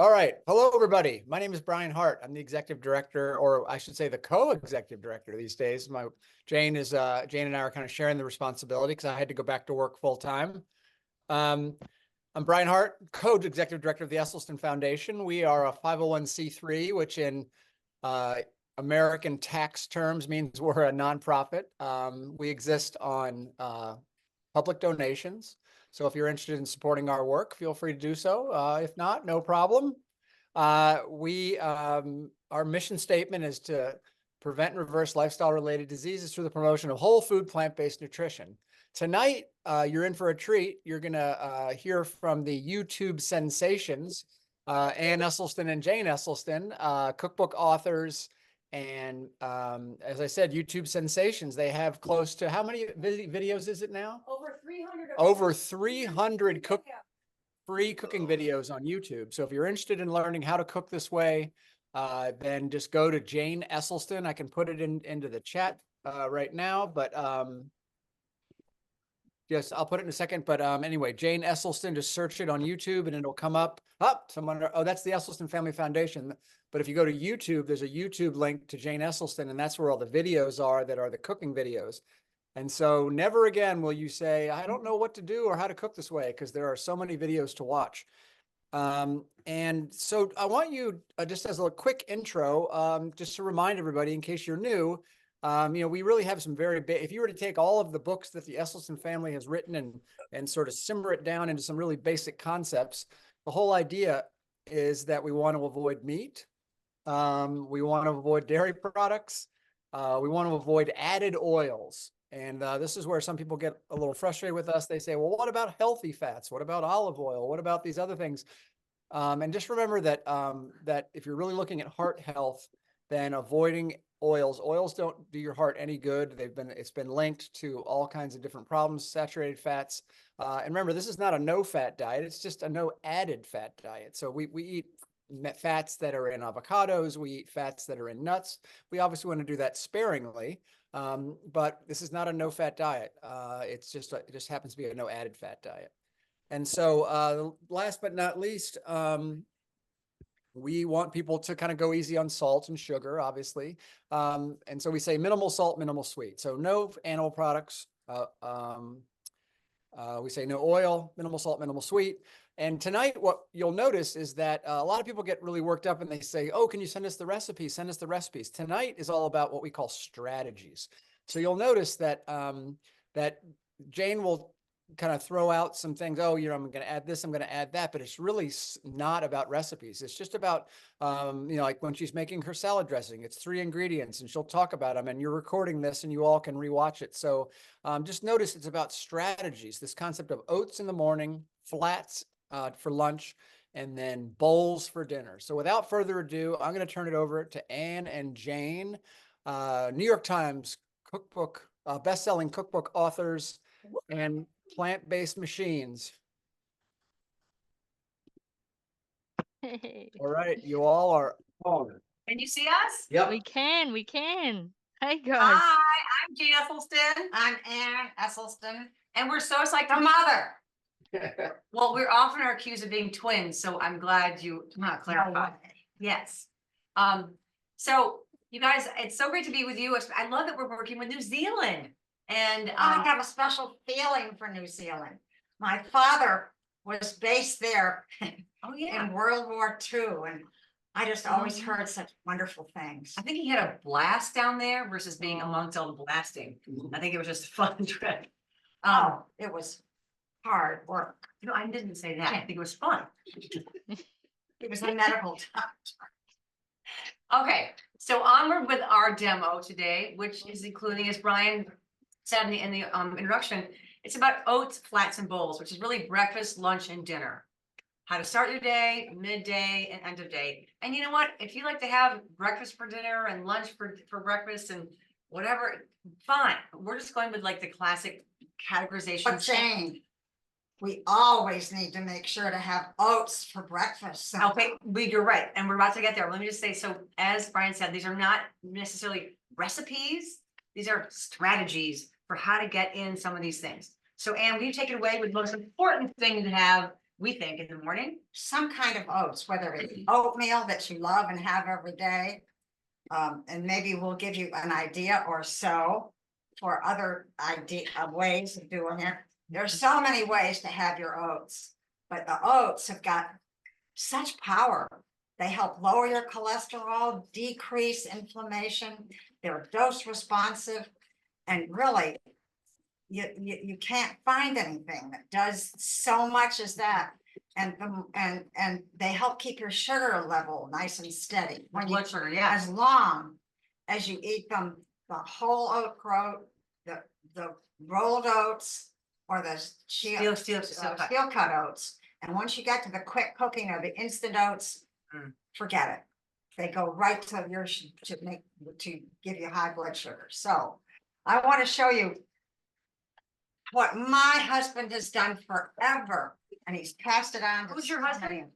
All right. Hello, everybody. My name is Brian Hart. I'm the executive director, or I should say the co-executive director these days. Jane and I are kind of sharing the responsibility because I had to go back to work full time. I'm Brian Hart, co-executive director of the Esselstyn Foundation. We are a 501c3, which in American tax terms means we're a nonprofit. We exist on public donations. So if you're interested in supporting our work, feel free to do so. If not, no problem. Our mission statement is to prevent and reverse lifestyle-related diseases through the promotion of whole food, plant-based nutrition. Tonight, you're in for a treat. You're going to hear from the YouTube sensations, Ann Esselstyn and Jane Esselstyn, cookbook authors, and as I said, YouTube sensations. They have close to, how many videos is it now? Over 300. Over 300 free cooking videos on YouTube. So if you're interested in learning how to cook this way, then just go to Jane Esselstyn. I can put it into the chat right now, but yes, I'll put it in a second. But anyway, Jane Esselstyn, just search it on YouTube and it'll come up. Oh, that's the Esselstyn Family Foundation. But if you go to YouTube, there's a YouTube link to Jane Esselstyn, and that's where all the videos are that are the cooking videos. And so never again will you say, I don't know what to do or how to cook this way, because there are so many videos to watch. And so I want you, just as a quick intro, just to remind everybody, in case you're new, we really have some very big, if you were to take all of the books that the Esselstyn family has written and sort of simmer it down into some really basic concepts, the whole idea is that we want to avoid meat. We want to avoid dairy products. We want to avoid added oils. And this is where some people get a little frustrated with us. They say, well, what about healthy fats? What about olive oil? What about these other things? And just remember that that if you're really looking at heart health, then avoiding oils don't do your heart any good. It's been linked to all kinds of different problems, saturated fats. And remember, this is not a no-fat diet. It's just a no added fat diet. So we eat fats that are in avocados. We eat fats that are in nuts. We obviously want to do that sparingly. But this is not a no-fat diet. It just happens to be a no added fat diet. And so last but not least, we want people to kind of go easy on salt and sugar, obviously. And so we say minimal salt, minimal sweet. So no animal products. We say no oil, minimal salt, minimal sweet. And tonight, what you'll notice is that a lot of people get really worked up and they say, oh, can you send us the recipes? Send us the recipes. Tonight is all about what we call strategies. So you'll notice that that Jane will kind of throw out some things. Oh, I'm going to add this, I'm going to add that, but it's really not about recipes. It's just about, like when she's making her salad dressing, it's 3 ingredients and she'll talk about them, and you're recording this and you all can rewatch it. So just notice it's about strategies, this concept of oats in the morning, flats for lunch, and then bowls for dinner. So without further ado, I'm going to turn it over to Ann and Jane, New York Times cookbook, best-selling cookbook authors, and plant-based machines. Hey. All right, you all are on. Can you see us? Yep. We can. Hey guys. Hi, I'm Jane Esselstyn. I'm Ann Esselstyn. And we're so psyched. I'm mother. Well, we're often accused of being twins, so I'm glad you clarified. Yes. So you guys, it's so great to be with you. I love that we're working with New Zealand. And I have a special feeling for New Zealand. My father was based there oh yeah, in World War II, and I just always heard such wonderful things. I think he had a blast down there versus being amongst all the blasting. I think it was just a fun trip. Oh, it was hard work. No, I didn't say that. I think it was fun. It was a medical doctor. Okay, so onward with our demo today, which is including, as Brian said in the introduction, it's about oats, flats, and bowls, which is really breakfast, lunch, and dinner. How to start your day, midday, and end of day. And you know what? If you like to have breakfast for dinner and lunch for breakfast and whatever, fine. We're just going with like the classic categorization. But Jane, we always need to make sure to have oats for breakfast. So. Okay, you're right. And we're about to get there. Let me just say, so as Brian said, these are not necessarily recipes. These are strategies for how to get in some of these things. So Anne, will you take it away with the most important thing to have we think in the morning. Some kind of oats, whether it's oatmeal that you love and have every day. And maybe we'll give you an idea or so for other ways of doing it. There's so many ways to have your oats, but the oats have got such power. They help lower your cholesterol, decrease inflammation. They're dose responsive, and really, you can't find anything that does so much as that. And they help keep your sugar level nice and steady. When you, Blood sugar, yeah. as long as you eat them, the whole oat groat, the rolled oats, or the Steel steel cut oats. And once you get to the quick cooking or the instant oats, forget it. They go right to your to give you high blood sugar. So I want to show you what my husband has done forever, and he's passed it on. Who's your husband?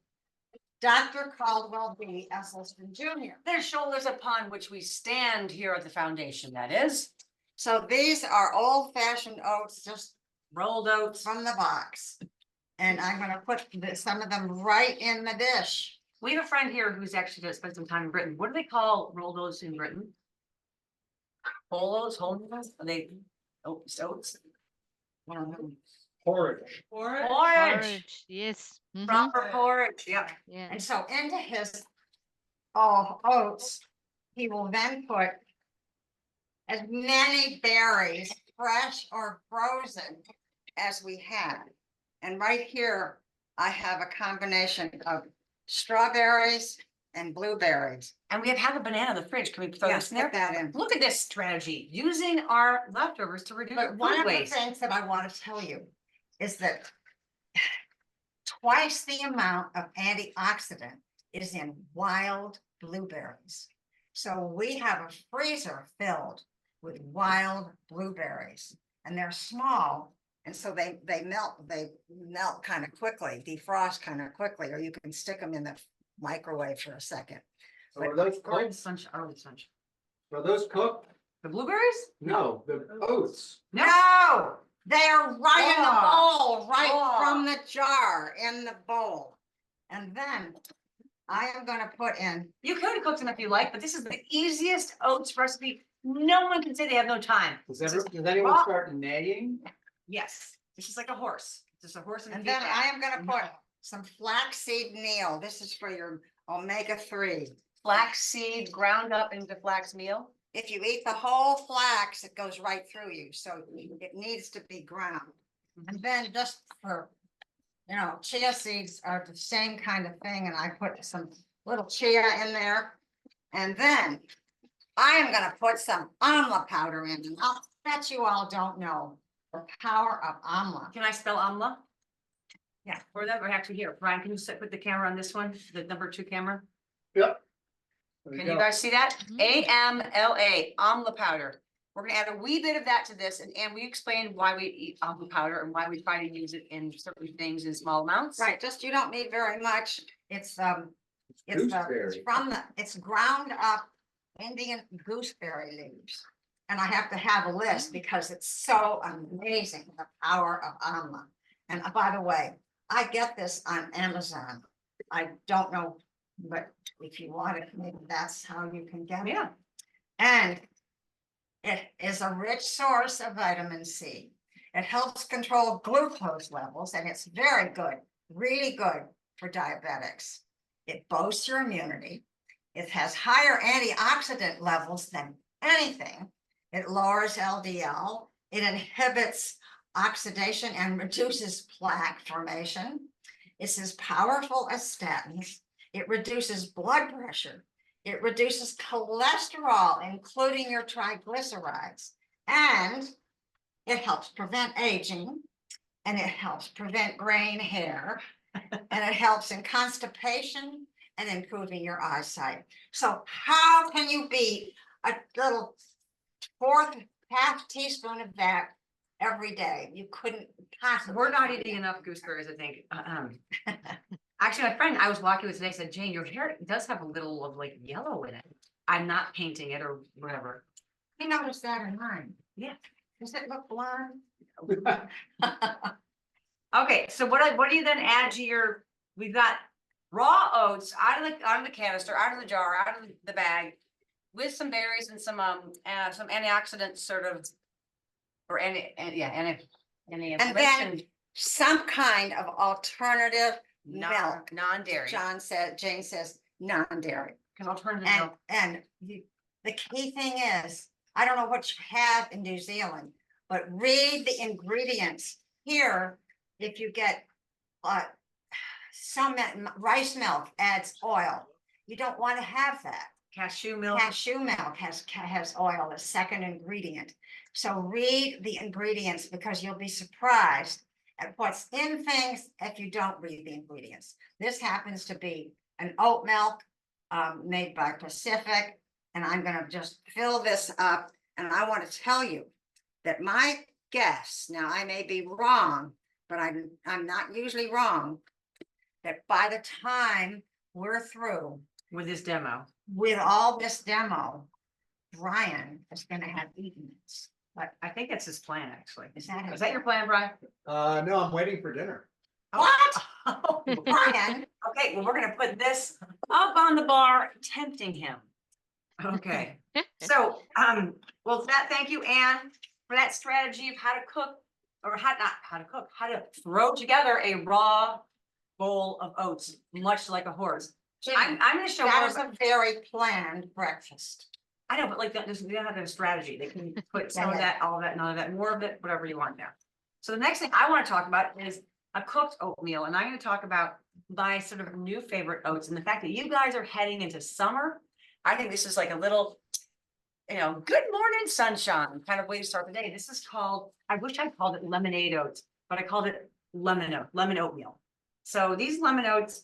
Dr. Caldwell B. Esselstyn Jr. There's shoulders upon which we stand here at the foundation, that is. So these are old-fashioned oats, just Rolled oats. from the box. And I'm gonna put some of them right in the dish. We have a friend here who's actually gonna spend some time in Britain. What do they call rolled oats in Britain? Whole oats, whole oats? Are they oats? Porridge. Porridge. Porridge, yes. Proper porridge, yeah. Yeah. And so into his oats, he will then put as many berries, fresh or frozen, as we have. And right here, I have a combination of strawberries and blueberries. And we have a banana in the fridge. Can we throw Yes, this in there? put that in. Look at this strategy, using our leftovers to reduce But one food of the waste. things that I want to tell you is that twice the amount of antioxidant is in wild blueberries. So we have a freezer filled with wild blueberries, and they're small. And so they melt kind of quickly, defrost kind of quickly, or you can stick them in the microwave for a second. So are those Early cooked? sunshine, early sunshine. Are those cooked? The blueberries? No, the oats. No, they're right in the bowl, right Oh. from the jar in the bowl. And then I am gonna put in, You could cook them if you like, but this is the easiest oats recipe. No one can say they have no time. Does anyone raw. start neighing? Yes, this is like a horse. Just a horse and a and then peacock. I am gonna put some flaxseed meal. This is for your omega-3. Flaxseed ground up into flax meal. If you eat the whole flax, it goes right through you, so it needs to be ground. And then just for, chia seeds are the same kind of thing, and I put some little chia in there. And then I am gonna put some amla powder in, and I'll bet you all don't know the power of amla. Can I spell amla? Yeah. Or that, or actually here, Brian, can you put the camera on this one, the number 2 camera? Yep. There Can go. you guys see that? Mhm. AMLA, amla powder. We're gonna add a wee bit of that to this, and we explained why we eat amla powder and why we try to use it in certain things in small amounts. Right, just you don't need very much. It's Gooseberry. it's ground up Indian gooseberry leaves. And I have to have a list because it's so amazing, the power of amla. And by the way, I get this on Amazon. I don't know, but if you want it, maybe that's how you can get it. Yeah. And it is a rich source of vitamin C. It helps control glucose levels, and it's very good, really good for diabetics. It boosts your immunity. It has higher antioxidant levels than anything. It lowers LDL. It inhibits oxidation and reduces plaque formation. It's as powerful as statins. It reduces blood pressure. It reduces cholesterol, including your triglycerides. And it helps prevent aging. And it helps prevent graying hair. And it helps in constipation and improving your eyesight. So how can you beat a little half teaspoon of that every day? You couldn't possibly. We're not eating enough gooseberries, I think. Actually, my friend I was walking with today said, Jane, your hair does have a little of like yellow in it. I'm not painting it or whatever. I noticed that in mine. Yeah. Does it look blonde? Okay, so what do you then add to your, we've got raw oats out of the canister, out of the jar, out of the bag, with some berries and some antioxidants sort of, or any And then some kind of alternative milk. non-dairy. Jane says non-dairy. Because alternative And, milk. the key thing is, I don't know what you have in New Zealand, but read the ingredients. Here, if you get, some rice milk adds oil. You don't want to have that. Cashew milk. Cashew milk has oil, a second ingredient. So read the ingredients because you'll be surprised at what's in things if you don't read the ingredients. This happens to be an oat milk made by Pacific, and I'm gonna just fill this up. And I want to tell you that my guess, now I may be wrong, but I'm not usually wrong, that by the time we're through With this demo. with all this demo, Brian is gonna have eaten this. But I think that's his plan, actually. Is that Is that your plan, Brian? No, I'm waiting for dinner. What? Oh, Brian, okay, well, we're gonna put this up on the bar, tempting him. Okay, so, well, thank you, Anne, for that strategy of how to cook, or how to throw together a raw bowl of oats, much like a horse. I'm gonna show that more is of- a very planned breakfast. I know, but like, they don't have a strategy. They can put some of that, all of that, none of that, more of it, whatever you want there. So the next thing I want to talk about is a cooked oatmeal, and I'm going to talk about my sort of new favorite oats, and the fact that you guys are heading into summer. I think this is like a little, good morning sunshine kind of way to start the day. This is called, I wish I called it lemonade oats, but I called it lemon oatmeal. So these lemon oats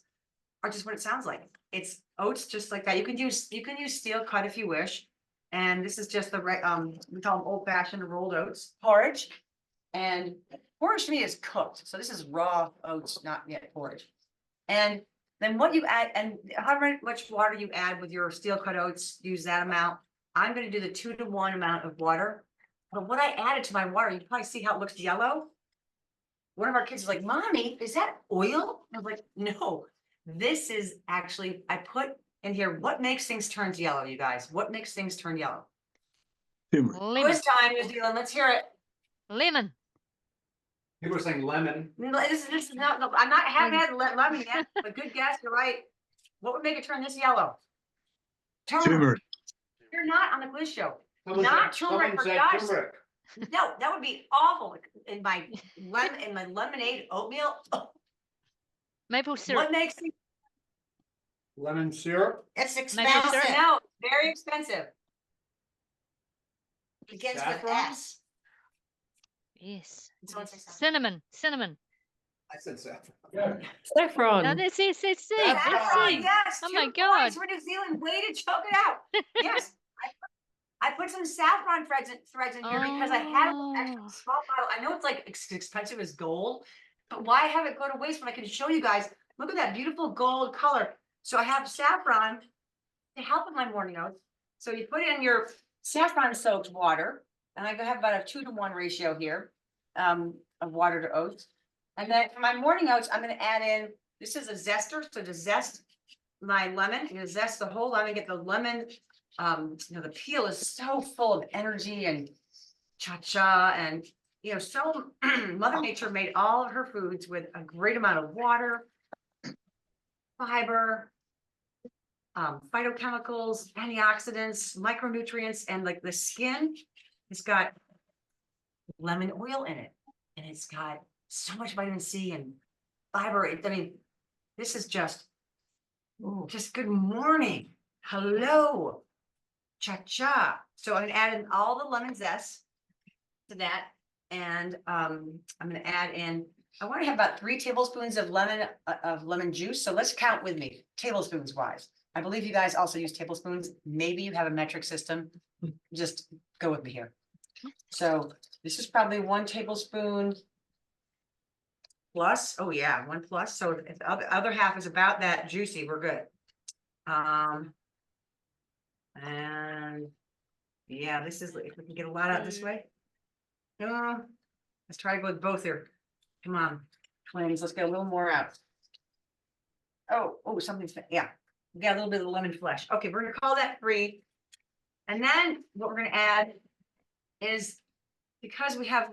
are just what it sounds like. It's oats just like that. You can use steel cut if you wish. And this is just the we call them old fashioned rolled oats porridge. And porridge to me is cooked. So this is raw oats, not yet porridge. And then what you add, and however much water you add with your steel cut oats, use that amount. I'm going to do the 2-to-1 amount of water. But what I added to my water, you can probably see how it looks yellow. One of our kids is like, "Mommy, is that oil?" I was like, "No, this is actually," I put in here, what makes things turn yellow, you guys? What makes things turn yellow? Lemon. Quiz time, New Zealand. Let's hear it. Lemon. People are saying lemon. No, this is not, no, I haven't had lemon yet, but good guess, you're right. What would make it turn this yellow? Turmeric. You're not on the quiz show. Someone Not said- turmeric, someone for said gosh. turmeric. No, that would be awful in my lemonade oatmeal. Maple syrup. What makes it? Lemon syrup. It's syrup. expensive. No, very expensive. Begins with Saffron? S. Yes. Someone say something. Cinnamon. I said saffron. Saffron. No, that's it. That's it. Saffron. That's Saffron, it. yes. Oh 2 my points God. for New Zealand. Way to choke it out. Yes. I put some saffron threads in here because I had an extra Oh. small bottle. I know it's like expensive as gold, but why have it go to waste when I can show you guys? Look at that beautiful gold color. So I have saffron to help with my morning oats. So you put in your saffron soaked water, and I have about a 2-to-1 ratio here of water to oats. And then for my morning oats, I'm going to add in, this is a zester. So to zest my lemon, I'm going to zest the whole lemon, get the lemon. The peel is so full of energy and cha-cha, and so Mother Nature made all of her foods with a great amount of water, fiber, phytochemicals, antioxidants, micronutrients, and like the skin, it's got lemon oil in it, and it's got so much vitamin C and fiber. I mean, this is just good morning. Hello. Cha-cha. So I'm gonna add in all the lemon zest to that. And I'm gonna add in, I want to have about 3 tablespoons of lemon juice. So let's count with me, tablespoons wise. I believe you guys also use tablespoons. Maybe you have a metric system. Just go with me here. So this is probably 1 tablespoon plus. Oh yeah, 1 plus. So if the other half is about that juicy, we're good. And yeah, this is, if we can get a lot out this way. Let's try to go with both here. Come on. cleanse. Let's get a little more out. Oh, something's, yeah, we got a little bit of the lemon flesh. Okay, we're gonna call that 3. And then what we're gonna add is, because we have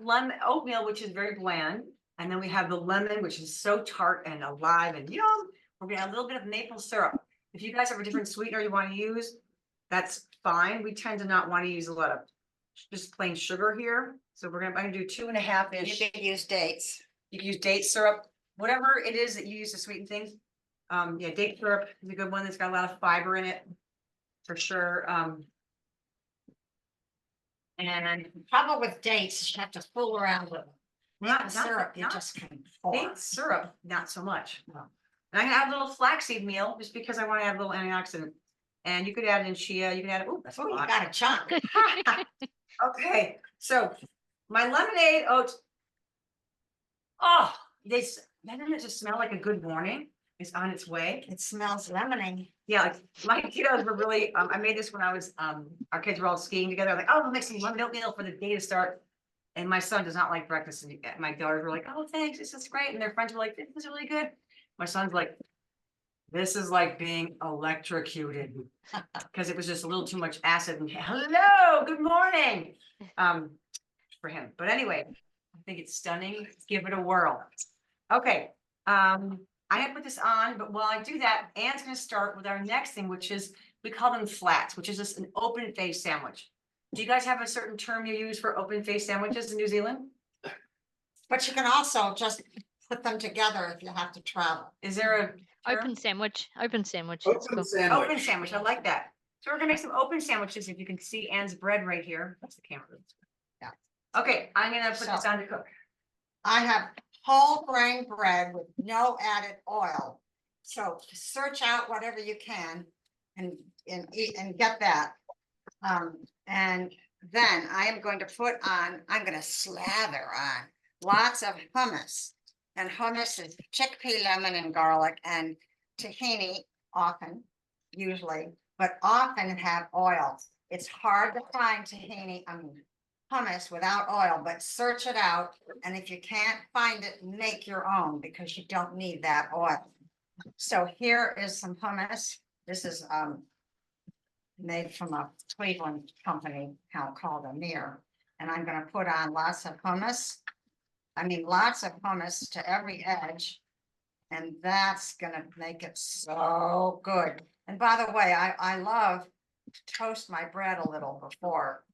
oatmeal, which is very bland, and then we have the lemon, which is so tart and alive and yum, we're gonna add a little bit of maple syrup. If you guys have a different sweetener you want to use, that's fine. We tend to not want to use a lot of just plain sugar here. So I'm gonna do 2.5 You inch. could use dates. You can use date syrup, whatever it is that you use to sweeten things. Yeah, date syrup is a good one. That's got a lot of fiber in it, for sure. And Trouble with dates, you have to fool around with them. not, Maple syrup, you not just can pour. date syrup, not so much. No. And I can add a little flaxseed meal, just because I want to add a little antioxidant. And you could add in chia, you can add, oh, that's a Oh, you lot. got a chunk. Okay, so my lemonade oats. Oh, doesn't it just smell like a good morning? It's on its way. It smells lemony. Yeah, like my kiddos were really, I made this when I was, our kids were all skiing together. I'm like, oh, we'll make some lemon oatmeal for the day to start. And my son does not like breakfast. And my daughters were like, oh, thanks, this is great. And their friends were like, this is really good. My son's like, this is like being electrocuted. Because it was just a little too much acid and hello, good morning. For him. But anyway, I think it's stunning. Let's give it a whirl. Okay. I have put this on, but while I do that, Anne's going to start with our next thing, which is, we call them flats, which is just an open face sandwich. Do you guys have a certain term you use for open face sandwiches in New Zealand? But you can also just put them together if you have to travel. Is there a term? Open sandwich. Open sandwich. It's Open cool. sandwich. Open sandwich? I like that. So we're gonna make some open sandwiches. If you can see Anne's bread right here. That's the camera. Yeah. Okay, I'm gonna put this So- on to cook. I have whole grain bread with no added oil. So search out whatever you can and eat and get that. And then I am going to I'm going to slather on lots of hummus. And hummus is chickpea, lemon, and garlic, and tahini often, usually, but often have oil. It's hard to find tahini, hummus without oil, but search it out. And if you can't find it, make your own, because you don't need that oil. So here is some hummus. This is made from a Cleveland company called Amir. And I'm going to put on lots of hummus. Lots of hummus to every edge. And that's going to make it so good. And by the way, I love to toast my bread a little before.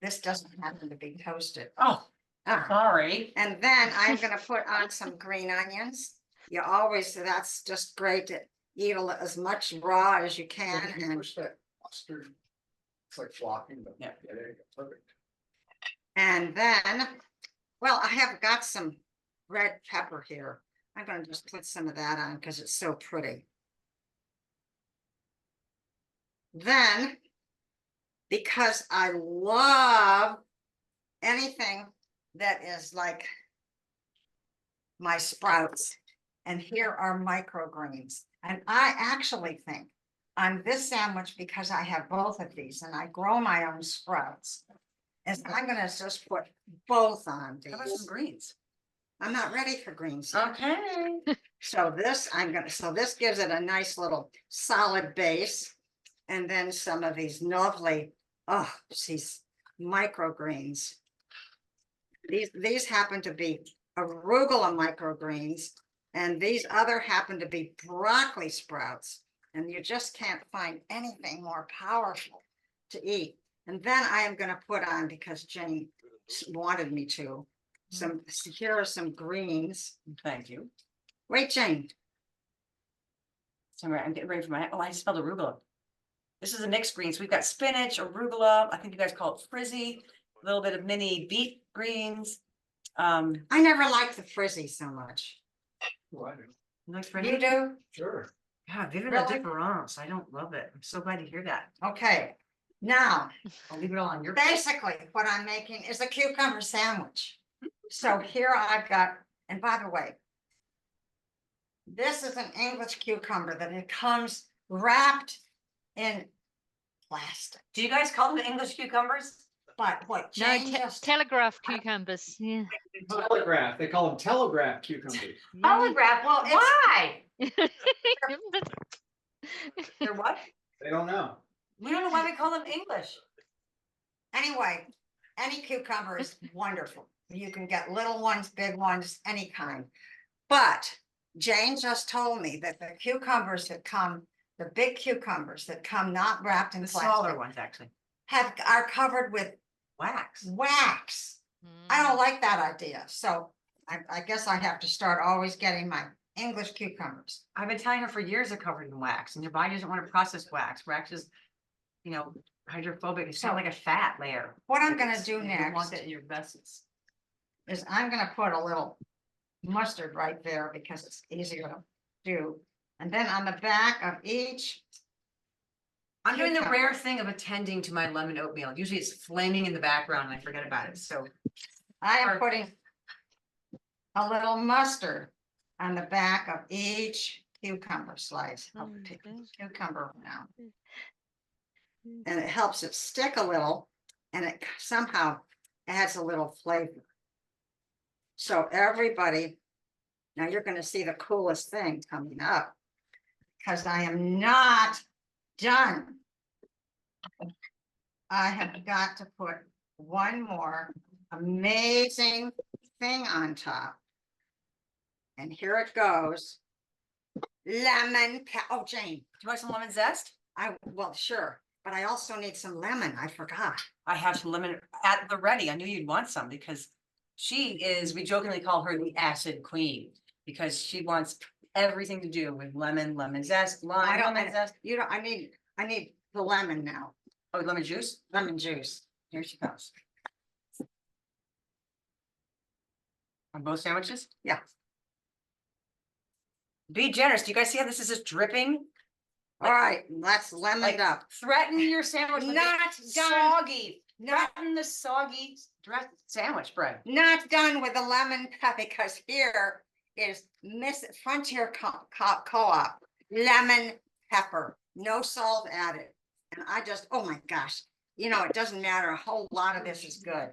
This doesn't happen to be toasted. Oh, sorry. And then I'm going to put on some green onions. That's just great to eat as much raw as you can. If you And push that mustard, it's like flocking, but Yeah. there you go, perfect. And then, well, I have got some red pepper here. I'm going to just put some of that on because it's so pretty. Then, because I love anything that is like my sprouts, and here are microgreens. And I actually think on this sandwich, because I have both of these and I grow my own sprouts, is I'm gonna just put both on How about these. some greens? I'm not ready for greens yet. Okay. So this gives it a nice little solid base. And then some of these lovely, these microgreens. These happen to be arugula microgreens, and these other happen to be broccoli sprouts. And you just can't find anything more powerful to eat. And then I am going to put on, because Jane wanted me to, here are some greens. Thank you. Wait, Jane. So I'm getting ready for I spelled arugula. This is a mixed greens. We've got spinach, arugula. I think you guys call it frizzy. A little bit of mini beet greens. I never liked the frizzy so much. Oh, I do. Looks pretty. You do? Sure. Yeah, vive la Really? difference. I don't love it. I'm so glad to hear that. Okay. Now, I'll leave it all on your. basically what I'm making is a cucumber sandwich. So here I've got, and by the way, this is an English cucumber that it comes wrapped in plastic. Do you guys call them English cucumbers? But what No, Jane just, telegraph cucumbers. Yeah. Telegraph, they call them telegraph cucumbers. Telegraph, well, it's, why? But- They're what? They don't know. We don't know why they call them English. anyway, any cucumber is wonderful. You can get little ones, big ones, any kind. But Jane just told me that the cucumbers that come, the big cucumbers that come not wrapped in The smaller plastic ones, actually. are covered with Wax. wax. I don't like that idea. So I guess I have to start always getting my English cucumbers. I've been telling her for years they're covered in wax, and your body doesn't want to process wax. Wax is, you know, hydrophobic. It's kind of like a fat layer. What I'm Like gonna it's- do you don't want next that in your vessels. is I'm gonna put a little mustard right there because it's easier to do. And then on the back of each, I'm doing the Cucumber. rare thing of attending to my lemon oatmeal. Usually it's flaming in the background and I forget about it. So I am Perfect. putting a little mustard on the back of each cucumber slice. I'll pick a cucumber now. And it helps it stick a little and it somehow adds a little flavor. So everybody, now you're gonna see the coolest thing coming up because I am not done. I have got to put one more amazing thing on top. And here it goes. Oh, Jane, do you want some lemon zest? well, sure, but I also need some lemon. I forgot. I have some lemon at the ready. I knew you'd want some because she is, we jokingly call her the acid queen because she wants everything to do with lemon zest, lime, lemon zest. You know, I need the lemon now, Oh, lemon juice. lemon juice. Here she comes. On both sandwiches? Yeah. Be generous. Do you guys see how this is just dripping? All right, let's lemon Like it up. threaten your sandwich with Not the done. soggy. Not, Threaten the soggy sandwich bread. not done with the lemon pep because here is Miss Frontier Co-op lemon pepper, no salt added. And I just, oh my gosh, you know, it doesn't matter. A whole lot of this is good.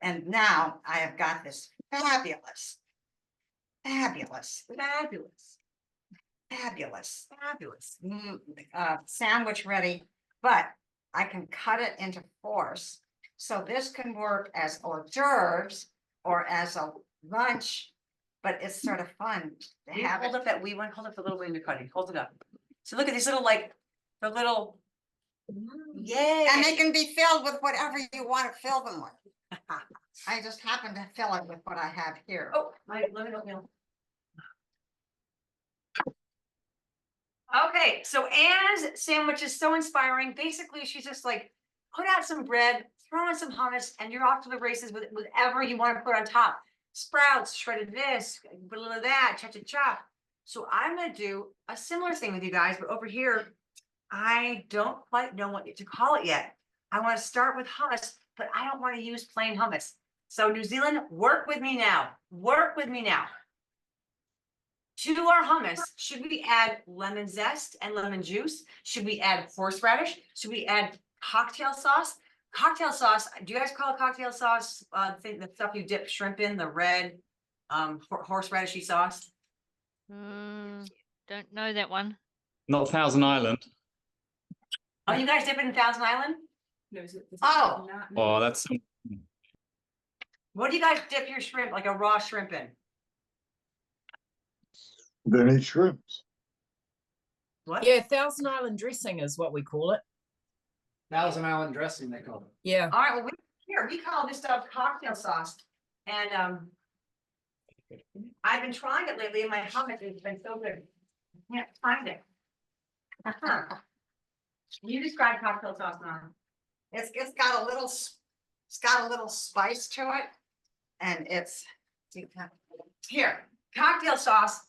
And now I have got this fabulous sandwich ready, but I can cut it into fours. So this can work as hors d'oeuvres or as a lunch, but it's sort of fun to You have hold it. up that wee one, hold up the little one you're cutting, hold it up. So look at these little, like, the little. Yay. And they can be filled with whatever you want to fill them with. I just happen to fill it with what I have here. Oh, my lemon oatmeal. Okay, so Anne's sandwich is so inspiring. Basically, she's just like, put out some bread, throw in some hummus, and you're off to the races with whatever you want to put on top. Sprouts, shredded this, a little of that, cha-cha-cha. So I'm gonna do a similar thing with you guys, but over here, I don't quite know what to call it yet. I want to start with hummus, but I don't want to use plain hummus. So New Zealand, work with me now. Work with me now. To our hummus, should we add lemon zest and lemon juice? Should we add horseradish? Should we add cocktail sauce? Cocktail sauce, do you guys call it cocktail sauce? The stuff you dip shrimp in, the red horseradishy sauce? Don't know that one. Not Thousand Island. Oh, you guys dip it in Thousand Island? Oh. Oh, that's What do you guys dip your shrimp, like a raw shrimp in? Then eat shrimps. What? Yeah, Thousand Island dressing is what we call it. Thousand Island dressing, they call it. Yeah. All right, well, we call this stuff cocktail sauce. And I've been trying it lately in my hummus. It's been so good. Can't find it. You describe cocktail sauce now. It's got a little spice to it. And it's Here, cocktail sauce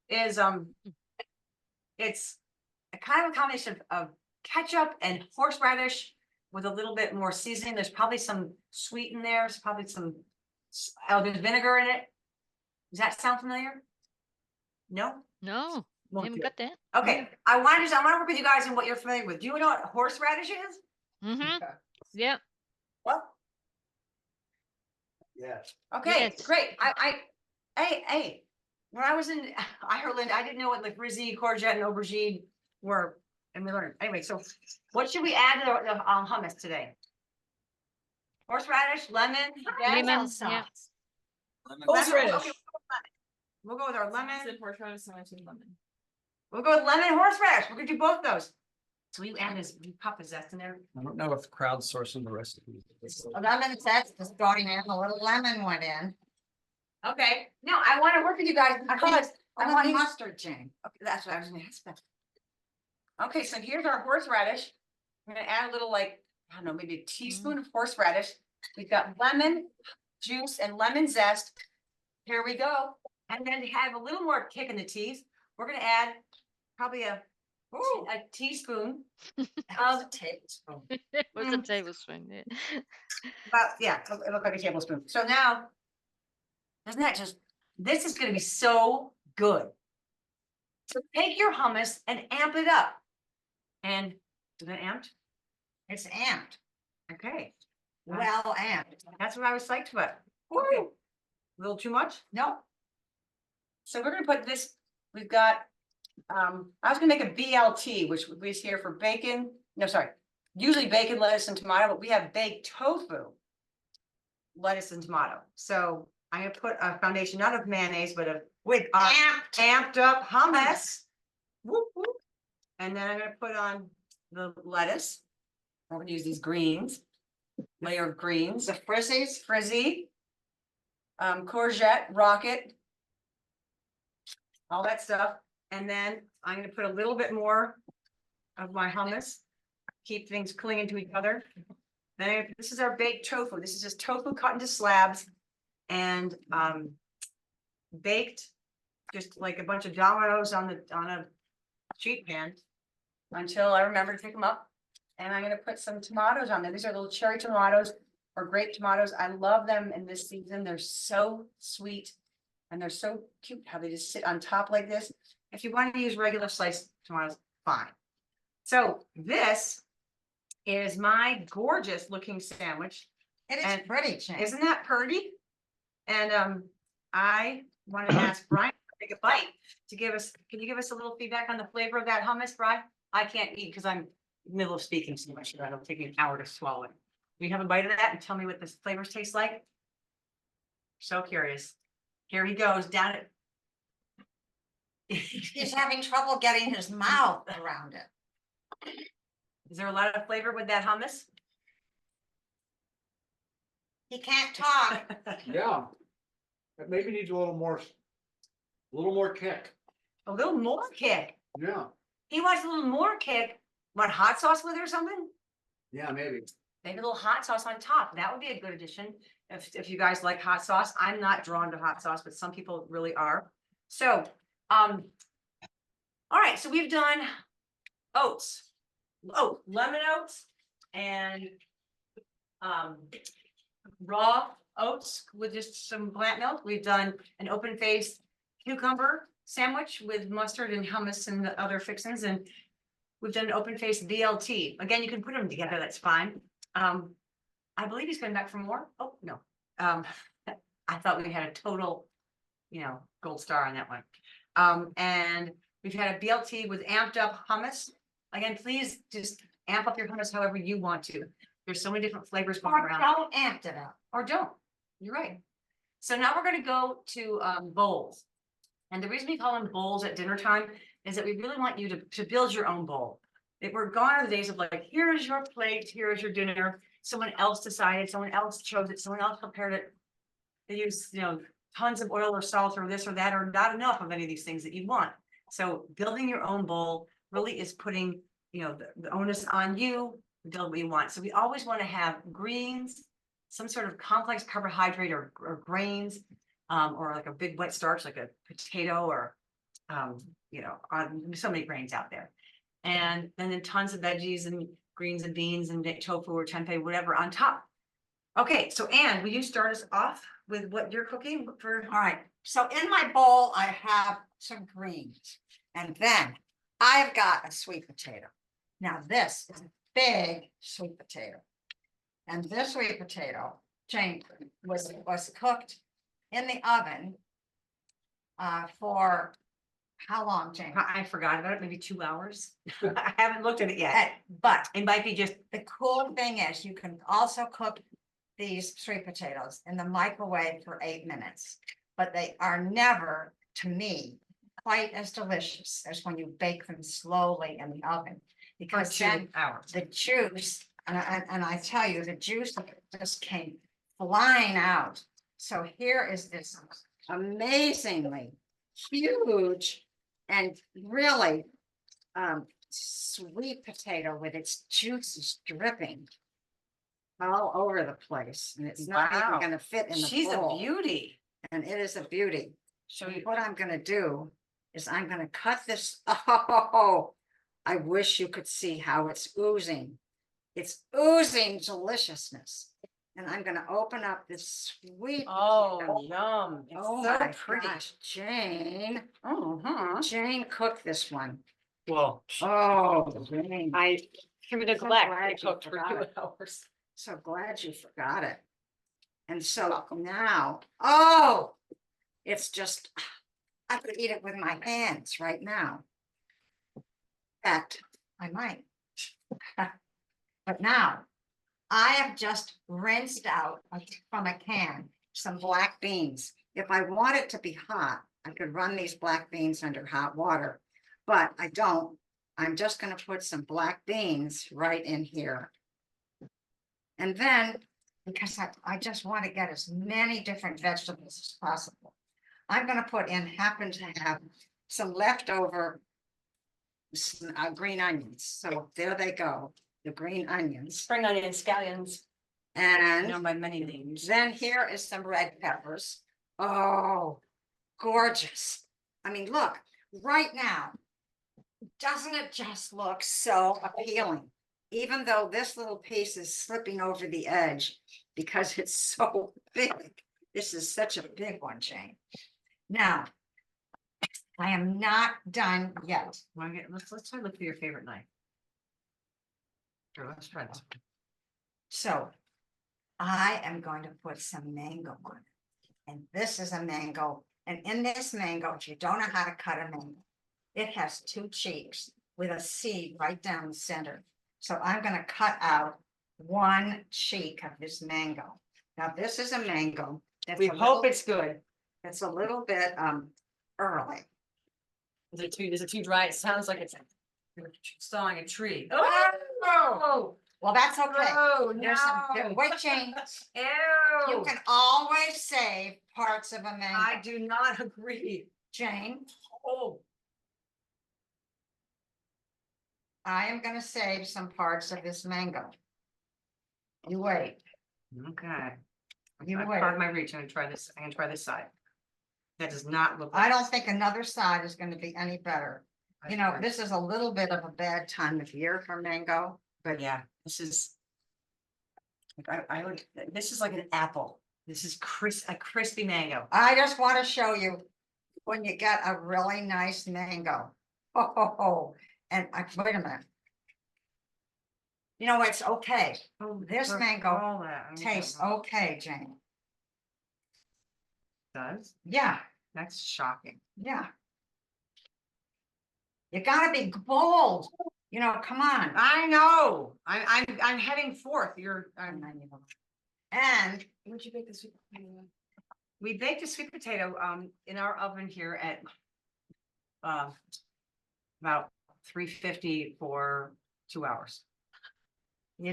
is it's a kind of a combination of ketchup and horseradish with a little bit more seasoning. There's probably some sweet in there. There's probably some there's vinegar in it. Does that sound familiar? No? No, Won't haven't do got that. Okay, I want to work with you guys on what you're familiar with. Do you know what horseradish is? Mm-hmm. Yeah. Well, Yes. okay, Yes. great. Hey, when I was in Ireland, I didn't know what like frizzy, courgette, and aubergine were, and we learned. Anyway, so what should we add to the hummus today? Horseradish, lemon, Lemon, basil yeah. sauce. Horseradish. Okay, we'll go with our lemon. Horseradish, lemon. We'll go with lemon and horseradish. We're gonna do both those. So you add this, you pop a zest in there. I don't know if crowdsourcing the recipe. Lemon zest is going in, a little lemon went in. Okay, no, I want to work with you guys because I And want then you. mustard, Jane. Okay, that's what I was gonna ask about. Okay, so here's our horseradish. I'm gonna add a little, like, I don't know, maybe a teaspoon of horseradish. We've got lemon juice and lemon zest. Here we go. And then to have a little more kick in the teeth, we're gonna add probably a teaspoon of Tablespoon. It was a Mm. tablespoon. Yeah. about, yeah, it looked like a tablespoon. So now, doesn't that just, this is gonna be so good. So take your hummus and amp it up. And is it amped? It's amped, Okay, well amped. that's what I was psyched about. Okay. A little too much? No, So we're gonna put this, we've got, I was gonna make a BLT, which is here for bacon, no, sorry. Usually bacon, lettuce, and tomato, but we have baked tofu. Lettuce and tomato. So I'm gonna put a foundation, not of mayonnaise, but of with our amped. amped up hummus. Whoop, whoop. And then I'm gonna put on the lettuce. I'm gonna use these greens, layer of greens, The frizzies. frizzy, courgette, rocket, all that stuff. And then I'm gonna put a little bit more of my hummus, keep things clinging to each other. Then this is our baked tofu. This is just tofu cut into slabs and baked, just like a bunch of dominoes on a sheet pan until I remember to pick them up. And I'm gonna put some tomatoes on there. These are little cherry tomatoes or grape tomatoes. I love them in this season. They're so sweet and they're so cute how they just sit on top like this. If you want to use regular sliced tomatoes, fine. So this is my gorgeous looking sandwich. It is And pretty, Jane. Isn't that pretty? And I want to ask Brian to take a bite to give us, can you give us a little feedback on the flavor of that hummus, Brian? I can't eat because I'm in the middle of speaking so much that it'll take me an hour to swallow it. Will you have a bite of that and tell me what the flavors taste like? So curious. Here he goes down it. He's having trouble getting his mouth around it. Is there a lot of flavor with that hummus? He can't talk. Yeah. It maybe needs a little more kick. A little more kick. Yeah. He wants a little more kick. Want hot sauce with it or something? Yeah, maybe. Maybe a little hot sauce on top. That would be a good addition. If you guys like hot sauce, I'm not drawn to hot sauce, but some people really are. So, all right, so we've done oats. Oh, lemon oats and raw oats with just some plant milk. We've done an open-faced cucumber sandwich with mustard and hummus and the other fixings, and we've done an open-faced BLT. Again, you can put them together, that's fine. I believe he's coming back for more. Oh, no. I thought we had a total, gold star on that one. And we've had a BLT with amped up hummus. Again, please just amp up your hummus however you want to. There's so many different flavors going Or around. don't amp it up. Or don't. You're right. So now we're gonna go to bowls. And the reason we call them bowls at dinner time is that we really want you to build your own bowl. If we're gone are the days of like, here's your plate, here's your dinner. Someone else decided, someone else chose it, someone else prepared it. They use, tons of oil or salt or this or that, or not enough of any of these things that you want. So building your own bowl really is putting, the onus on you to build what you want. So we always want to have greens, some sort of complex carbohydrate or grains, or like a big wet starch, like a potato or, so many grains out there. And then tons of veggies and greens and beans and tofu or tempeh, whatever on top. Okay, so Anne, will you start us off with what you're cooking for? All right, so in my bowl, I have some greens. And then I've got a sweet potato. Now this is a big sweet potato. And this sweet potato, Jane, was cooked in the oven for how long, Jane? I forgot about it, maybe 2 hours. I haven't looked at it yet. But It might be just, the cool thing is you can also cook these sweet potatoes in the microwave for 8 minutes. But they are never, to me, quite as delicious as when you bake them slowly in the oven. for Because 2 then hours. the juice, and I tell you, the juice just came flying out. So here is this amazingly huge and really sweet potato with its juices dripping all over the place, and it's not Wow. even gonna fit in the She's a bowl. beauty. And it is a beauty. Show So you. what I'm gonna do is I'm gonna cut this, oh, I wish you could see how it's oozing. It's oozing deliciousness. And I'm gonna open up this sweet. Oh, potato. yum. It's Oh so my pretty. gosh, Jane, Uh-huh. Jane cooked this one. Well, Oh, Jane, I through So neglect, glad it you cooked for forgot 2 it. hours. so glad you forgot it. And so now, oh, it's just, I could eat it with my hands right now. In fact, I might. But now, I have just rinsed out from a can some black beans. If I want it to be hot, I could run these black beans under hot water, but I don't. I'm just gonna put some black beans right in here. And then, because I just want to get as many different vegetables as possible, I'm gonna happen to have some leftover green onions. So there they go, the green onions. Spring onions, scallions, And known by many names. then here is some red peppers. Oh, gorgeous. I mean, look, right now, doesn't it just look so appealing? Even though this little piece is slipping over the edge because it's so big. This is such a big one, Jane. Now, I am not done yet. Let's try to look for your favorite knife. Sure, let's try this. So I am going to put some mango on it. And this is a mango. And in this mango, if you don't know how to cut a mango, it has 2 cheeks with a seed right down the center. So I'm going to cut out 1 cheek of this mango. Now, this is a mango. That's We a hope little- it's good. It's a little bit early. Is it too dry? It sounds like it's sawing a tree. Oh, well, that's okay. Oh, There's some, no. wait, Jane, you Ew. can always save parts of a mango. I do not agree. Jane, Oh, I am gonna save some parts of this mango. You wait, okay. you I wait. part my reach. I'm gonna try this. I'm gonna try this side. That does not look. I don't think another side is gonna be any better. like- You know, this is a little bit of a bad time of year for mango, but Yeah, this is. I would, this is like an apple. This is a crispy mango. I just want to show you when you get a really nice mango. Oh, and wait a minute. You know, it's okay. This For mango all that, I mean, Tastes okay, Jane. Does, Yeah, that's shocking. yeah. You gotta be bold, you know, come on. I know, I'm heading forth, And Would you bake the sweet potato? We baked a sweet potato in our oven here at about 350 for 2 hours.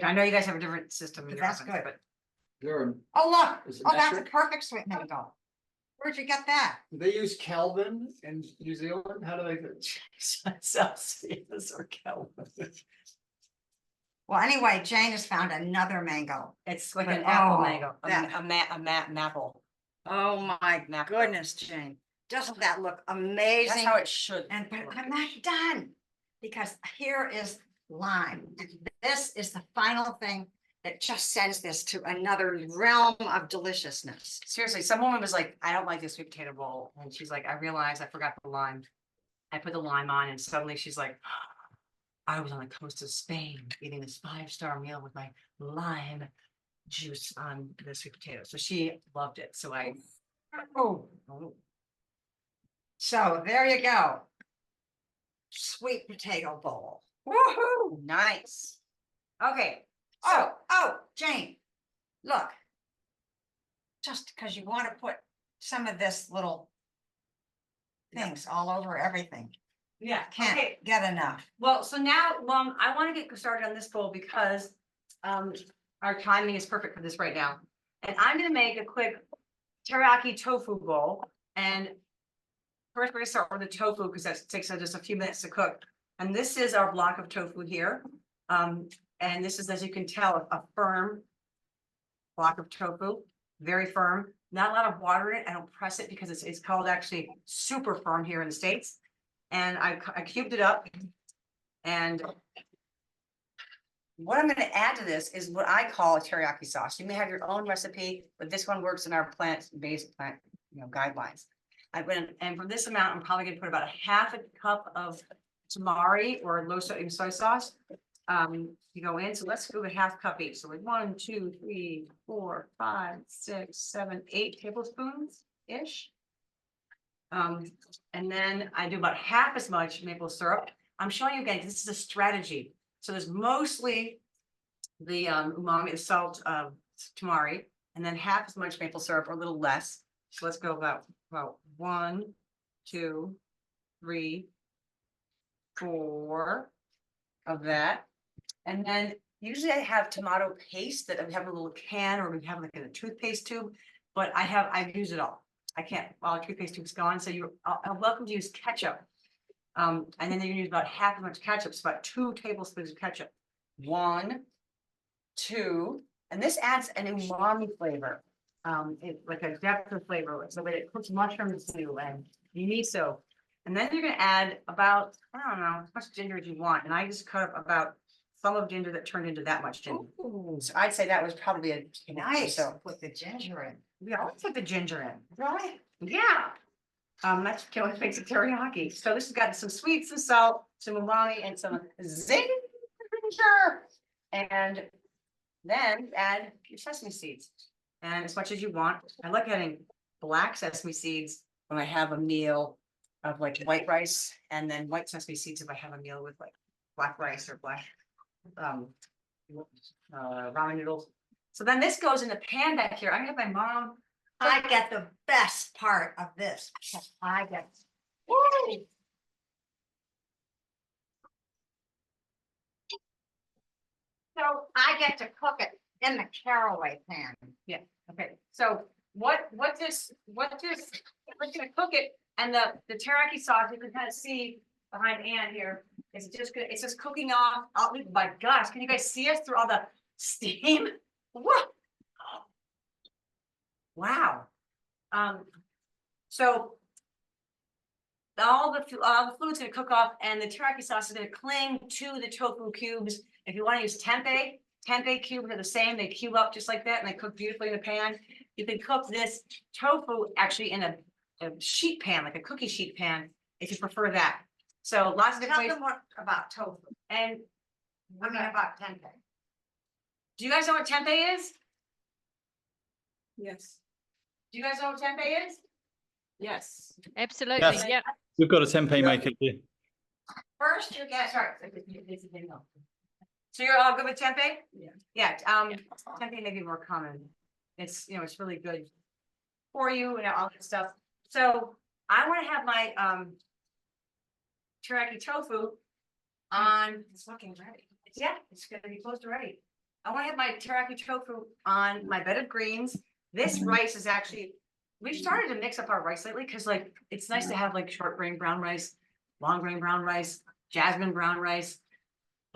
I know you guys have a different system in your That's ovens, good. but oh, look, Is it oh, that's a metric? perfect sweet mango. Where'd you get that? They use Kelvin in New Zealand. How do they? Celsius or Kelvin. Well, anyway, Jane has found another mango. It's like But, an apple oh, mango, that- a apple. Oh my Nap- goodness, Jane. Doesn't that look That's amazing? how it should. And but work. I'm not done, because here is lime. And this is the final thing that just sends this to another realm of deliciousness. Seriously, some woman was like, I don't like this sweet potato bowl. And she's like, I realized I forgot the lime. I put the lime on and suddenly she's like, I was on the coast of Spain eating this 5-star meal with my lime juice on the sweet potato. So she loved it. So I, oh, So there you go. Sweet potato bowl. Woohoo, nice. Okay, oh, Jane, look. Just because you want to put some of this little things all over everything, yeah, can't okay. get enough. Well, so now, I want to get started on this bowl because our timing is perfect for this right now. And I'm gonna make a quick teriyaki tofu bowl. And first, we're gonna start with the tofu because that takes just a few minutes to cook. And this is our block of tofu here. And this is, as you can tell, a firm block of tofu, very firm. Not a lot of water in it. I don't press it because it's called actually super firm here in the States. And I cubed it up. And what I'm gonna add to this is what I call a teriyaki sauce. You may have your own recipe, but this one works in our plant-based guidelines. And for this amount, I'm probably gonna put about a half a cup of tamari or low sodium soy sauce. You go in, so let's go with half cup each. So with 1, 2, 3, 4, 5, 6, 7, 8 tablespoons-ish. And then I do about half as much maple syrup. I'm showing you again, 'cause this is a strategy. So there's mostly the umami, the salt of tamari, and then half as much maple syrup or a little less. So let's go about 1, 2, 3, 4 of that. And then usually I have tomato paste that I have a little can, or we have like in a toothpaste tube, but I use it all. I can't, all the toothpaste tube's gone, so you're welcome to use ketchup. And then you're gonna use about half as much ketchup, so about 2 tablespoons of ketchup. 1, 2, and this adds an umami flavor. It's like a depth of flavor, so that it cooks mushrooms too, and miso. And then you're gonna add about, I don't know, as much ginger as you want, and I just cut up about thumb of ginger that turned into that much ginger. Ooh, So I'd say that was probably a nice, So put the ginger in. we always put the ginger in. Really? Yeah. That's what makes it teriyaki. So this has got some sweet, some salt, some umami, and some ginger. And then add your sesame seeds. And as much as you want. I like adding black sesame seeds when I have a meal of like white rice, and then white sesame seeds if I have a meal with like black rice or black ramen noodles. So then this goes in the pan back here. I have my mom. I get the best part of this. I get. Woo! So I get to cook it in the caraway pan. Yeah, okay, so we're gonna cook it, and the teriyaki sauce, you can kind of see behind Ann here, it's just cooking off. Oh my gosh, can you guys see us through all the steam? What? Wow. So all the fluid's gonna cook off, and the teriyaki sauce is gonna cling to the tofu cubes. If you want to use tempeh cubes are the same. They cube up just like that, and they cook beautifully in the pan. You can cook this tofu actually in a sheet pan, like a cookie sheet pan, if you prefer that. So lots of Tell different ways. them what about tofu. And I mean about tempeh. do you guys know what tempeh is? Yes. Do you guys know what tempeh is? Yes. Absolutely. Yes. Yeah. We've got a tempeh maker here. First, you get. Sorry. So you're all good with tempeh? Yeah. Yeah, tempeh may be more common. It's, it's really good for you and all that stuff. So I want to have my teriyaki tofu on. It's looking ready. Yeah, it's gonna be close to ready. I want to have my teriyaki tofu on my bed of greens. This rice is actually, we've started to mix up our rice lately because like it's nice to have like short grain brown rice, long grain brown rice, jasmine brown rice,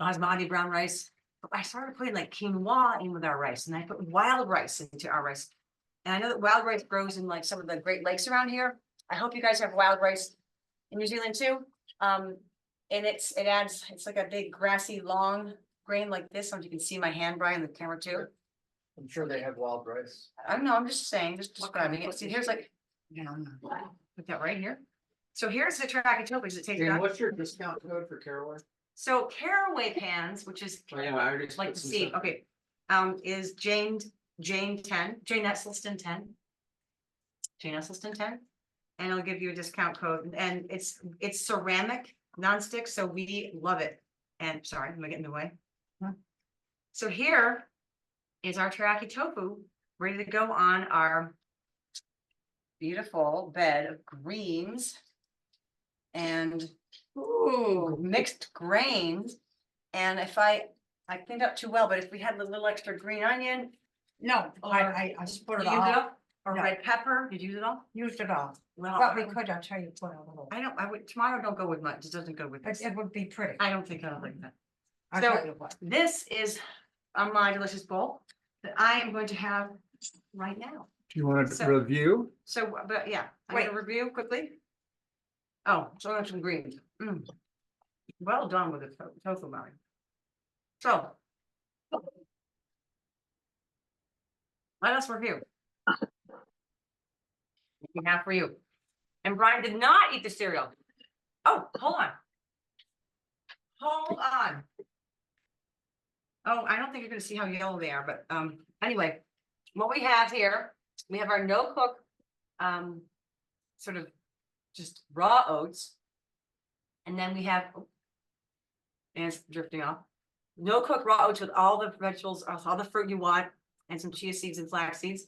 basmati brown rice. But I started putting like quinoa in with our rice, and I put wild rice into our rice. And I know that wild rice grows in like some of the Great Lakes around here. I hope you guys have wild rice in New Zealand too. And it's like a big grassy long grain like this. So you can see my hand, Brian, the camera too. I'm sure they have wild rice. I don't know, I'm just saying, just describing it. See, here's like, Yeah. put that right here. So here's the teriyaki tofu. Does it taste Jane, good? what's your discount code for caraway? So caraway pans, which is Oh, yeah, I already like put the some seed, stuff. okay, is Jane Jane Esselstyn 10. Jane Esselstyn 10. And it'll give you a discount code, and it's ceramic, nonstick, so we love it. And sorry, am I getting in the way? So here is our teriyaki tofu ready to go on our beautiful bed of greens and mixed grains. And if I cleaned up too well, but if we had a little extra green onion, No, Or- I put did it you use it all, all? Or No. red pepper, did you use it all? used it all. Well, But we could, I'll tell you, put a little, I would, tomato don't go with much, it doesn't go with this. it would be pretty. I don't think I like that. I'll so- tell you what. This is my delicious bowl that I am going to have right now. Do you want to So- review? So, but yeah, I'm gonna review quickly. Oh, so much some greens. Well done with the tofu, Mary. So. Let us review. We have for you. And Brian did not eat the cereal. Oh, hold on. Hold on. Oh, I don't think you're gonna see how yellow they are, but anyway, what we have here, we have our no cook sort of just raw oats. And then we have, and it's drifting off, no cook raw oats with all the vegetables, all the fruit you want, and some chia seeds and flax seeds.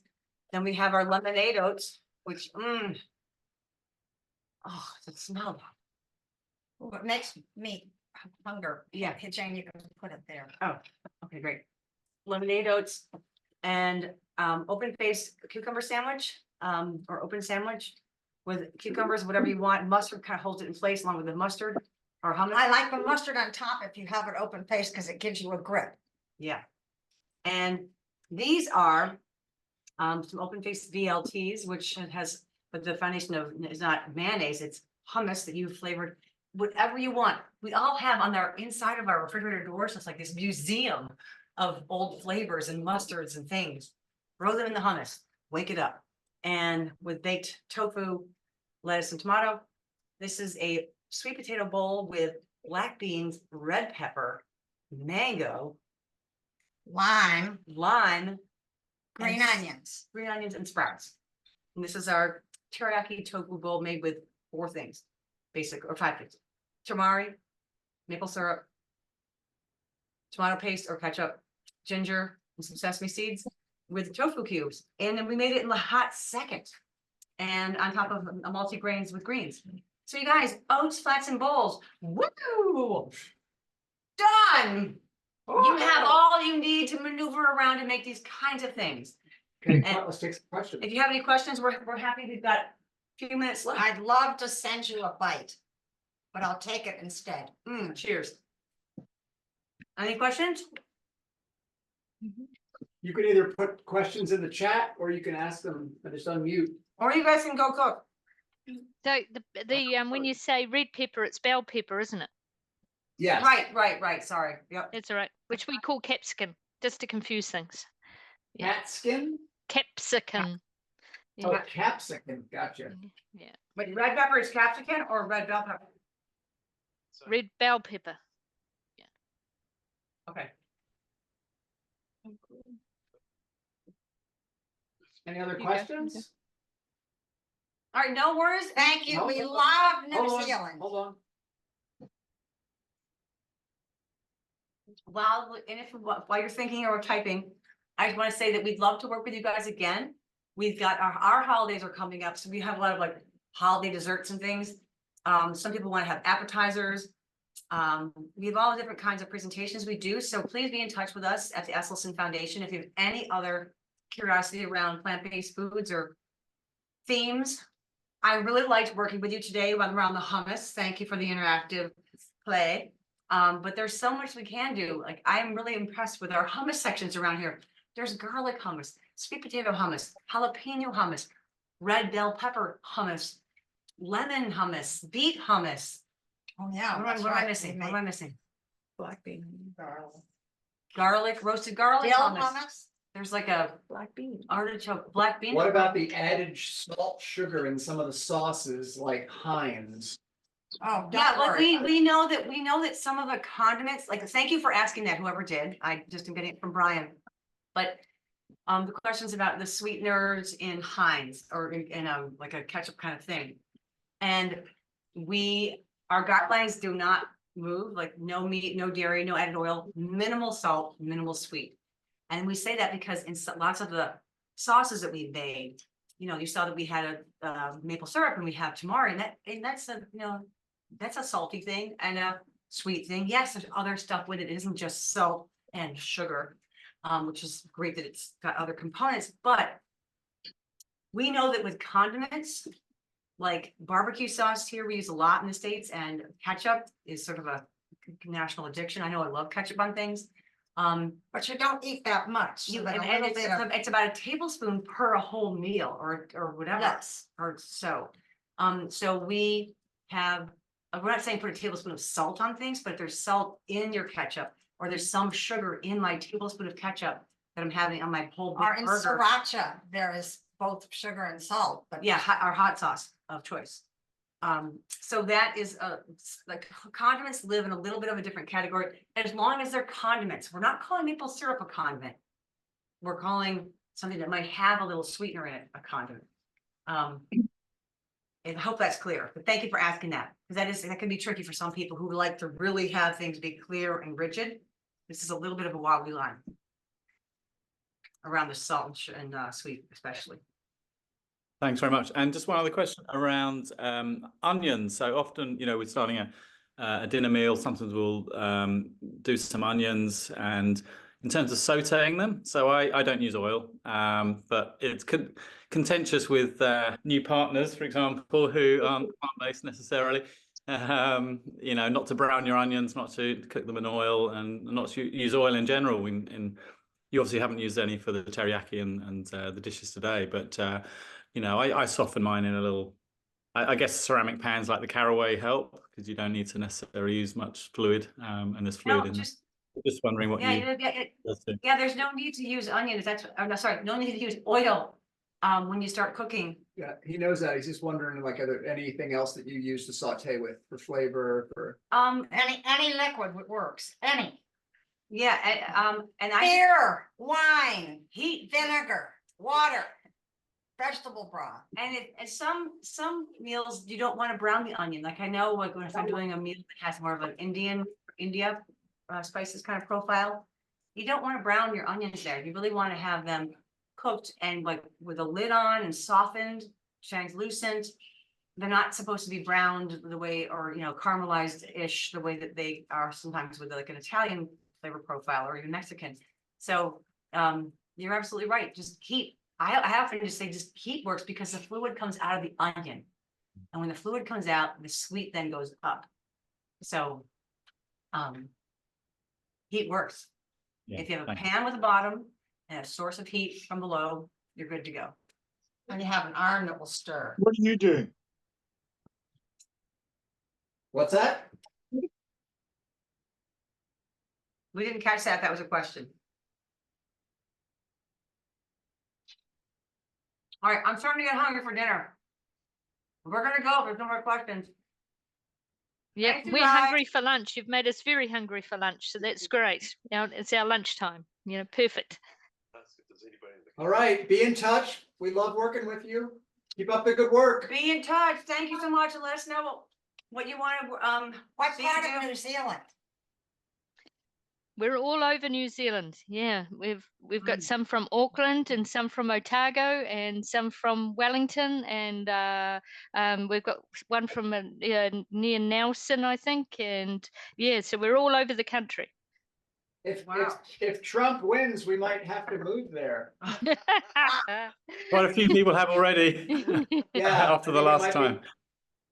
Then we have our lemonade oats, which, oh, the smell. What makes me hunger. Yeah. Hey, Jane, you can put it there. Okay, great. Lemonade oats and open faced cucumber sandwich, or open sandwich with cucumbers, whatever you want. Mustard kind of holds it in place along with the mustard or hummus. I like the mustard on top if you have it open face because it gives you a grip. Yeah. And these are some open faced VLTs, which has, but the foundation of is not mayonnaise, it's hummus that you flavored whatever you want. We all have on our inside of our refrigerator doors, it's like this museum of old flavors and mustards and things. Throw them in the hummus, wake it up. And with baked tofu, lettuce and tomato. This is a sweet potato bowl with black beans, red pepper, mango, Lime, lime, green and onions. green onions and sprouts. And this is our teriyaki tofu bowl made with 4 things, basic, or 5 things. Tamari, maple syrup, tomato paste or ketchup, ginger, and some sesame seeds with tofu cubes. And then we made it in a hot second. And on top of a multi-grains with greens. So you guys, oats, flats, and bowls. Woo! Done! You have all you need to maneuver around and make these kinds of things. Okay, And- let's take some questions. If you have any questions, we're happy. We've got a few minutes left. I'd love to send you a bite, but I'll take it instead. Cheers. Any questions? You can either put questions in the chat or you can ask them, just unmute. Or you guys can go cook. So the when you say red pepper, it's bell pepper, isn't it? Yes. Right. Sorry. Yep. That's all right. Which we call capsicum, just to confuse things. Cat skin? Capsicum. Oh, Yeah. capsicum, gotcha. Yeah. But red pepper is capsicum or red bell pepper? Red bell pepper. Okay. Any other You go. questions? All right, no worries. Thank you. No, We hold on. love Hold New on, Zealand. hold on. While you're thinking or typing, I just want to say that we'd love to work with you guys again. We've got our holidays are coming up, so we have a lot of like holiday desserts and things. Some people want to have appetizers. We have all different kinds of presentations we do, so please be in touch with us at the Esselstyn Foundation if you have any other curiosity around plant-based foods or themes. I really liked working with you today around the hummus. Thank you for the interactive play. But there's so much we can do. Like, I'm really impressed with our hummus sections around here. There's garlic hummus, sweet potato hummus, jalapeno hummus, red bell pepper hummus, lemon hummus, beet hummus. Oh, yeah. What that's am I right. missing? We What am make I missing? Black bean. Garlic, roasted garlic dill hummus. hummus. There's like a Black bean. artichoke, black bean. What about the added salt, sugar in some of the sauces like Heinz? Oh, Yeah, don't like worry. we know that some of the condiments, like, thank you for asking that, whoever did. I just am getting it from Brian. But The questions about the sweeteners in Heinz or in a like a ketchup kind of thing. And our guidelines do not move, like no meat, no dairy, no added oil, minimal salt, minimal sweet. And we say that because in lots of the sauces that we made, you know, you saw that we had a maple syrup and we have tamari, and that's a, you know, that's a salty thing and a sweet thing. Yes, there's other stuff with it. It isn't just salt and sugar, which is great that it's got other components, but we know that with condiments, like barbecue sauce here, we use a lot in the States, and ketchup is sort of a national addiction. I know I love ketchup on things. But you don't eat that much. So that a And little bit of- it's about a tablespoon per a whole meal or whatever. Yes. Or so. So we have, we're not saying put a tablespoon of salt on things, but if there's salt in your ketchup, or there's some sugar in my tablespoon of ketchup that I'm having on my whole Or big in burger. sriracha, there is both sugar and salt, but Yeah, our hot sauce of choice. So that is like condiments live in a little bit of a different category, as long as they're condiments. We're not calling maple syrup a condiment. We're calling something that might have a little sweetener in it a condiment. And I hope that's clear, but thank you for asking that, because that can be tricky for some people who like to really have things be clear and rigid. This is a little bit of a wobbly line around the salt and sweet, especially. Thanks very much. And just one other question around onions. So often, you know, we're starting a dinner meal. Sometimes we'll do some onions, and in terms of sautéing them. So I don't use oil, but it's contentious with new partners, for example, who aren't plant-based necessarily. You know, not to brown your onions, not to cook them in oil, and not to use oil in general. You obviously haven't used any for the teriyaki and the dishes today, but you know, I soften mine in a little. I guess ceramic pans like the Caraway help, because you don't need to necessarily use much fluid, and there's fluid in there. Just wondering what you. Yeah, there's no need to use onions. No, sorry, no need to use oil when you start cooking. Yeah, he knows that. He's just wondering, like, are there anything else that you use to saute with for flavor, for? any liquid works, any. Yeah, and Beer, wine, heat, vinegar, water, vegetable broth. and some meals you don't want to brown the onion. Like I know, like if I'm doing a meal that has more of an India spices kind of profile, you don't want to brown your onions there. You really want to have them cooked and like with a lid on and softened, translucent. They're not supposed to be browned the way, or, you know, caramelized-ish the way that they are sometimes with like an Italian flavor profile or even Mexican. So you're absolutely right. Just heat. I often just say just heat works, because the fluid comes out of the onion. And when the fluid comes out, the sweet then goes up. So heat works. Yeah, If you have a thanks. pan with a bottom and a source of heat from below, you're good to go. And you have an arm that will stir. What are you doing? What's that? We didn't catch that. That was a question. All right, I'm starting to get hungry for dinner. We're gonna go if there's no more questions. Yeah, Thank you, we're guys. hungry for lunch. You've made us very hungry for lunch, so that's great. Now it's our lunchtime. You know, perfect. All right, be in touch. We love working with you. Keep up the good work. Be in touch. Thank you so much, and let us know what you want to What see part you of do. New Zealand? We're all over New Zealand. Yeah, we've got Mm. some from Auckland and some from Otago and some from Wellington, and we've got one from near Nelson, I think. And yeah, so we're all over the country. If Trump wins, we might have to move there. Quite a few people have already. Yeah, After I the think it last might be- time.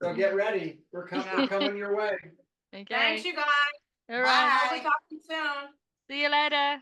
So get ready. We're coming your way. Okay. Thanks, you guys. All right. Hope we talk to you soon. See you later.